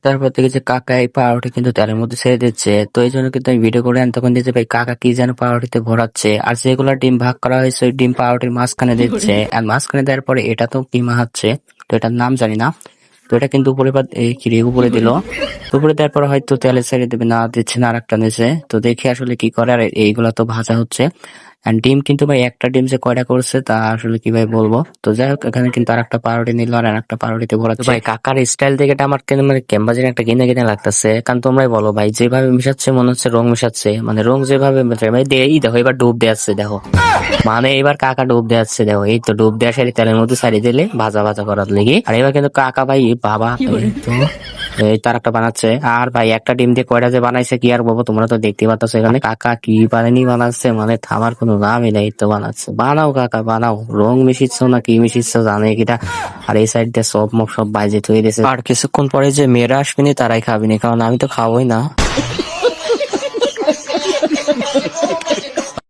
তারপর থেকে যে কাকা এই পাউরুটি কিন্তু তেলের মধ্যে ছেড়ে দিচ্ছে, তো এই জন্য কিন্তু আমি ভিডিও করে আনি, তখন দিতে ভাই কাকা কি যেন পাউরুটিতে ভরাচ্ছে, আর যেগুলো ডিম ভাগ করা হয়েছে ওই ডিম পাউরুটির মাঝখানে দিচ্ছে, আর মাঝখানে দেওয়ার পরে এটা তো কি মাখাচ্ছে, তো এটার নাম জানি না। তো এটা কিন্তু উপরে এই কি রে, উপরে দিল, উপরে দেওয়ার পরে হয়তো তেলে ছেড়ে দেবে, না দিচ্ছে না আরেকটা নিচে, তো দেখি আসলে কি করে। আর এইগুলা তো ভাজা হচ্ছে, এন্ড ডিম কিন্তু ভাই একটা ডিম যে কয়টা করছে তা আসলে কি ভাই বলবো। তো যাই হোক, এখানে কিন্তু আরেকটা পাউরুটি নিল আর একটা পাউরুটিতে ভরাচ্ছে। ভাই কাকার স্টাইল দেখে এটা আমার কেন মানে কেমবা যেন একটা কিনে কিনে লাগতেছে, কারণ তোমরাই বলো ভাই, যেভাবে মিশাচ্ছে মনে হচ্ছে রং মিশাচ্ছে, মানে রং যেভাবে ভাই এই দেখো এবার ডুব দেওয়াচ্ছে, দেখো মানে এবার কাকা ডুব দেওয়াচ্ছে, দেখো এই তো ডুব দেওয়া সারি তেলের মধ্যে সারি দিলে ভাজা ভাজা করার লেগে। আর এবার কিন্তু কাকা ভাই বাবা এই তো এই তার একটা বানাচ্ছে, আর ভাই একটা ডিম দিয়ে কয়টা যে বানাইছে কি আর বলবো, তোমরা তো দেখতে পাচ্ছ এখানে কাকা কি বানাচ্ছে, মানে থামার কোনো নামই নেই, তো বানাচ্ছে। বানাও কাকা বানাও, রং মিশিচ্ছ না কি মিশিচ্ছ জানে কিটা। আর এই সাইড দিয়ে সব মুখ সব বাইজে থয়ে দিয়েছে, আর কিছুক্ষণ পরে যে মেয়েরা আসবেনি তারাই খাবিনি, কারণ আমি তো খাবোই না।